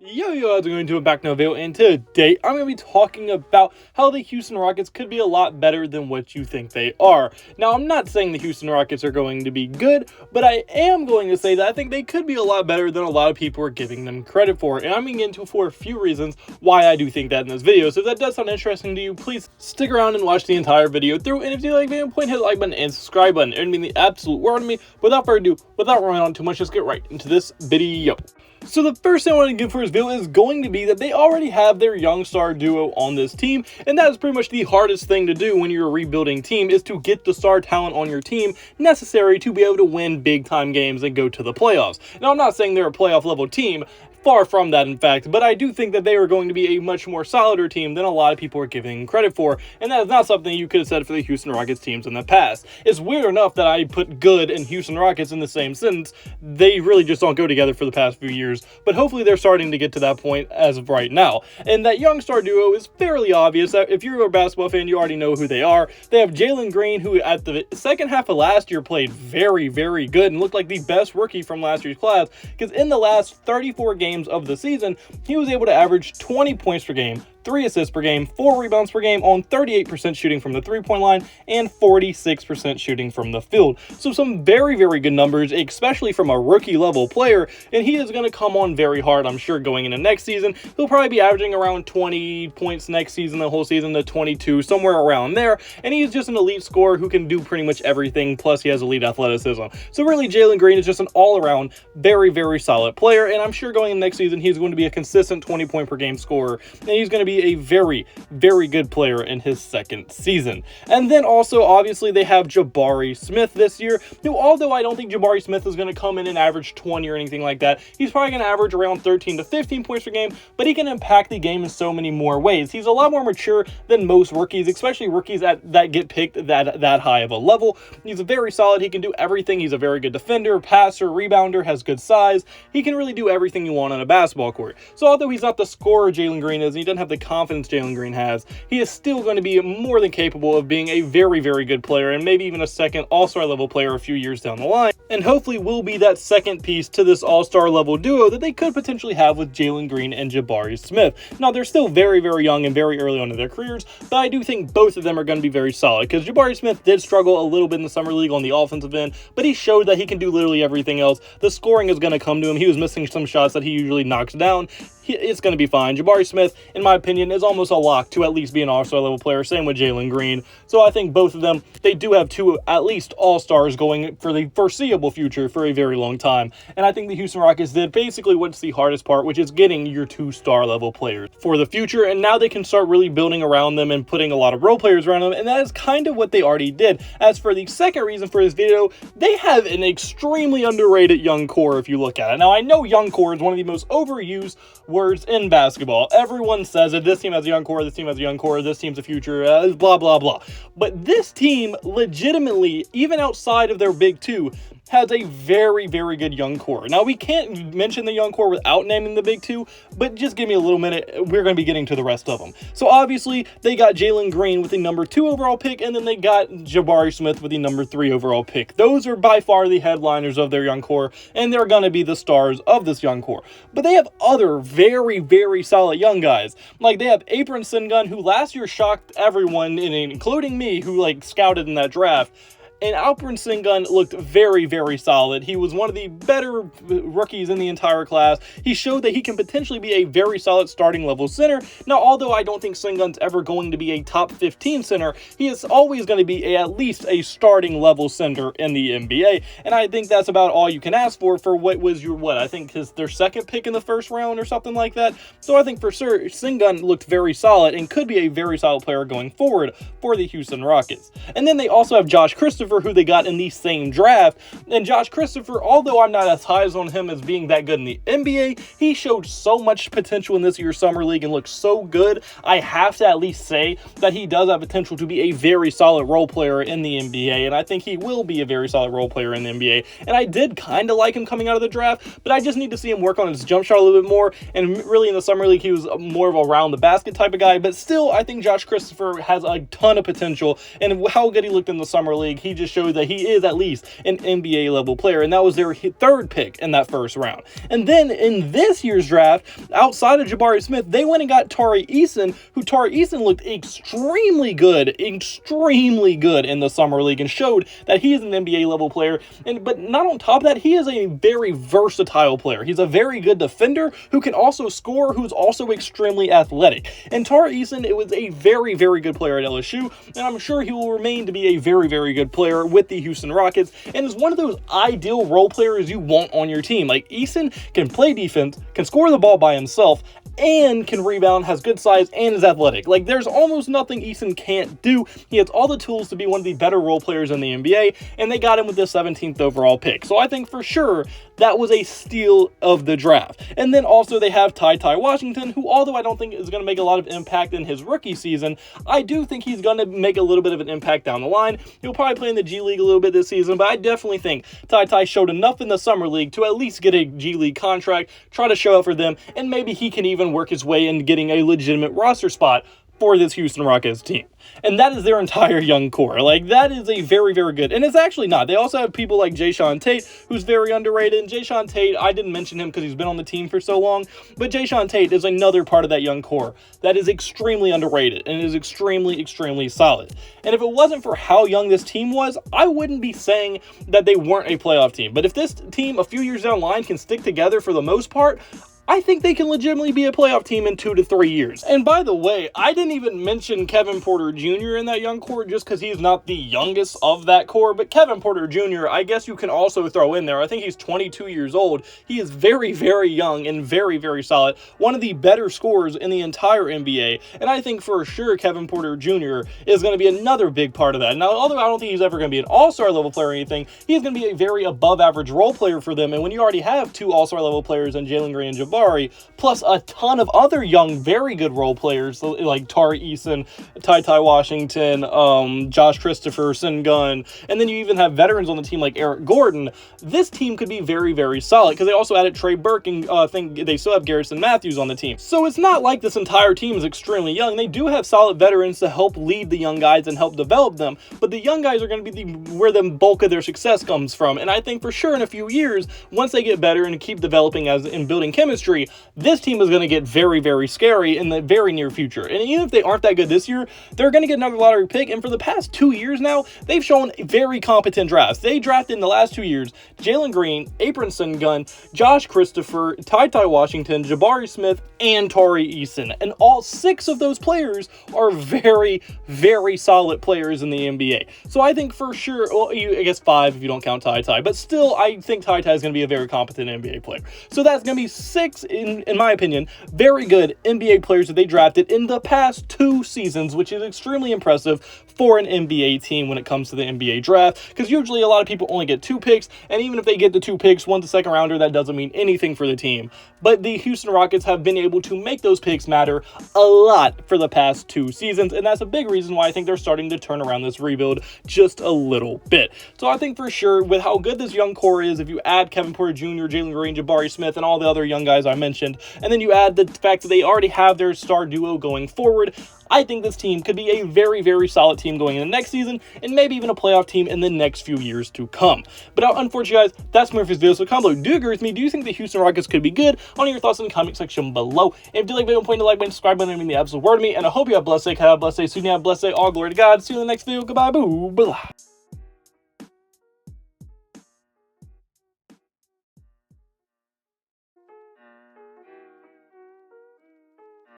Yo, how's it going? Doing back Noville, and today I'm going to be talking about how the Houston Rockets could be a lot better than what you think they are. Now, I'm not saying the Houston Rockets are going to be good, but I am going to say that I think they could be a lot better than a lot of people are giving them credit for, and I'm going to get into for a few reasons why I do think that in this video. So if that does sound interesting to you, please stick around and watch the entire video through, and if you like the video, hit the like button and subscribe button. It would mean the absolute world to me. Without further ado, without running on too much, let's get right into this video. So the first thing I want to give for this video is going to be that they already have their young star duo on this team, and that is pretty much the hardest thing to do when you're a rebuilding team, is to get the star talent on your team necessary to be able to win big time games and go to the playoffs. Now, I'm not saying they're a playoff level team. Far from that, in fact, but I do think that they are going to be a much more solider team than a lot of people are giving credit for, and that is not something you could have said for the Houston Rockets teams in the past. It's weird enough that I put good and Houston Rockets in the same sentence. They really just don't go together for the past few years, but hopefully they're starting to get to that point as of right now. And that young star duo is fairly obvious. If you're a basketball fan, you already know who they are. They have Jalen Green, who at the second half of last year played very, very good and looked like the best rookie from last year's class, because in the last 34 games of the season, he was able to average 20 points per game, 3 assists per game, 4 rebounds per game on 38% shooting from the three-point line and 46% shooting from the field. So some very, very good numbers, especially from a rookie level player, and he is going to come on very hard, I'm sure, going into next season. He'll probably be averaging around 20 points next season, the whole season to 22, somewhere around there, and he's just an elite scorer who can do pretty much everything, plus he has elite athleticism. So really, Jalen Green is just an all-around very, very solid player, and I'm sure going into next season, he's going to be a consistent 20-point per game scorer, and he's going to be a very, very good player in his second season. And then also, obviously, they have Jabari Smith this year, who, although I don't think Jabari Smith is going to come in and average 20 or anything like that, he's probably going to average around 13 to 15 points per game, but he can impact the game in so many more ways. He's a lot more mature than most rookies, especially rookies that get picked that high of a level. He's very solid. He can do everything. He's a very good defender, passer, rebounder, has good size. He can really do everything you want on a basketball court. So although he's not the scorer Jalen Green is, and he doesn't have the confidence Jalen Green has, he is still going to be more than capable of being a very, very good player, and maybe even a second all-star level player a few years down the line, and hopefully will be that second piece to this all-star level duo that they could potentially have with Jalen Green and Jabari Smith. Now, they're still very, very young and very early on in their careers, but I do think both of them are going to be very solid, because Jabari Smith did struggle a little bit in the summer league on the offensive end, but he showed that he can do literally everything else. The scoring is going to come to him. He was missing some shots that he usually knocks down. It's going to be fine. Jabari Smith, in my opinion, is almost a lock to at least be an all-star level player. Same with Jalen Green. So I think both of them, they do have two at least all-stars going for the foreseeable future for a very long time. And I think the Houston Rockets did basically what's the hardest part, which is getting your two-star level players for the future. And now they can start really building around them and putting a lot of role players around them. And that is kind of what they already did. As for the second reason for this video, they have an extremely underrated young core if you look at it. Now, I know young core is one of the most overused words in basketball. Everyone says it. This team has a young core, this team has a young core, this team's the future, blah, blah, blah. But this team legitimately, even outside of their big two, has a very, very good young core. Now, we can't mention the young core without naming the big two, but just give me a little minute. We're going to be getting to the rest of them. So obviously, they got Jalen Green with the number 2 overall pick, and then they got Jabari Smith with the number 3 overall pick. Those are by far the headliners of their young core, and they're going to be the stars of this young core. But they have other very, very solid young guys. Like, they have Apron Sengun, who last year shocked everyone, including me, who scouted in that draft. And Alperen Sengun looked very, very solid. He was one of the better rookies in the entire class. He showed that he can potentially be a very solid starting level center. Now, although I don't think Sengun's ever going to be a top 15 center, he is always going to be at least a starting level center in the NBA. And I think that's about all you can ask for what was I think their second pick in the first round or something like that. So I think for sure Sengun looked very solid and could be a very solid player going forward for the Houston Rockets. And then they also have Josh Christopher, who they got in the same draft. And Josh Christopher, although I'm not as high on him as being that good in the NBA, he showed so much potential in this year's summer league and looked so good. I have to at least say that he does have potential to be a very solid role player in the NBA, and I think he will be a very solid role player in the NBA. And I did kind of like him coming out of the draft, but I just need to see him work on his jump shot a little bit more. And really in the summer league, he was more of a around the basket type of guy, but still I think Josh Christopher has a ton of potential, and how good he looked in the summer league, he just showed that he is at least an NBA level player, and that was their third pick in that first round. And then in this year's draft, outside of Jabari Smith, they went and got Tari Eason, who Tari Eason looked extremely good in the summer league and showed that he is an NBA level player. But not on top of that, he is a very versatile player. He's a very good defender who can also score, who's also extremely athletic. And Tari Eason, it was a very, very good player at LSU, and I'm sure he will remain to be a very, very good player with the Houston Rockets, and is one of those ideal role players you want on your team. Like, Eason can play defense, can score the ball by himself, and can rebound, has good size, and is athletic. Like, there's almost nothing Eason can't do. He has all the tools to be one of the better role players in the NBA, and they got him with the 17th overall pick. So I think for sure that was a steal of the draft. And then also they have Ty Ty Washington, who, although I don't think is going to make a lot of impact in his rookie season, I do think he's going to make a little bit of an impact down the line. He'll probably play in the G League a little bit this season, but I definitely think Ty Ty showed enough in the summer league to at least get a G League contract, try to show up for them, and maybe he can even work his way into getting a legitimate roster spot for this Houston Rockets team. And that is their entire young core. Like, that is a very, very good, and it's actually not. They also have people like Jae'Sean Tate, who's very underrated. And Jae'Sean Tate, I didn't mention him because he's been on the team for so long, but Jae'Sean Tate is another part of that young core that is extremely underrated and is extremely, extremely solid. And if it wasn't for how young this team was, I wouldn't be saying that they weren't a playoff team. But if this team a few years down the line can stick together for the most part, I think they can legitimately be a playoff team in 2 to 3 years. And by the way, I didn't even mention Kevin Porter Jr. in that young core just because he's not the youngest of that core, but Kevin Porter Jr., I guess you can also throw in there. I think he's 22 years old. He is very, very young and very, very solid. One of the better scorers in the entire NBA, and I think for sure Kevin Porter Jr. is going to be another big part of that. Now, although I don't think he's ever going to be an all-star level player or anything, he's going to be a very above-average role player for them, and when you already have 2 all-star level players in Jalen Green and Jabari, plus a ton of other young, very good role players like Tari Eason, Ty Ty Washington, Josh Christopher, Sengun, and then you even have veterans on the team like Eric Gordon. This team could be very, very solid because they also added Trey Burke, and I think they still have Garrison Matthews on the team. So it's not like this entire team is extremely young. They do have solid veterans to help lead the young guys and help develop them, but the young guys are going to be where the bulk of their success comes from. And I think for sure in a few years, once they get better and keep developing in building chemistry, this team is going to get very, very scary in the very near future. And even if they aren't that good this year, they're going to get another lottery pick. And for the past 2 years now, they've shown very competent drafts. They drafted in the last 2 years Jalen Green, Apron Sengun, Josh Christopher, Ty Ty Washington, Jabari Smith, and Tari Eason. And all 6 of those players are very, very solid players in the NBA. So I think for sure, well, I guess 5 if you don't count Ty Ty, but still, I think Ty Ty is going to be a very competent NBA player. So that's going to be 6, in my opinion, very good NBA players that they drafted in the past 2 seasons, which is extremely impressive for an NBA team when it comes to the NBA draft, because usually a lot of people only get 2 picks, and even if they get the 2 picks, one's a second rounder, that doesn't mean anything for the team. But the Houston Rockets have been able to make those picks matter a lot for the past 2 seasons, and that's a big reason why I think they're starting to turn around this rebuild just a little bit. So I think for sure, with how good this young core is, if you add Kevin Porter Jr., Jalen Green, Jabari Smith, and all the other young guys I mentioned, and then you add the fact that they already have their star duo going forward, I think this team could be a very, very solid team going into next season, and maybe even a playoff team in the next few years to come. But unfortunately, guys, that's Murphy's video. So comment below, do you agree with me? Do you think the Houston Rockets could be good? I want your thoughts in the comment section below. And if you like the video, point to like button, subscribe button, I mean the absolute word to me. And I hope you have a blessed day, have a blessed day, soon you have a blessed day. All glory to God. See you in the next video. Goodbye, boo, blah.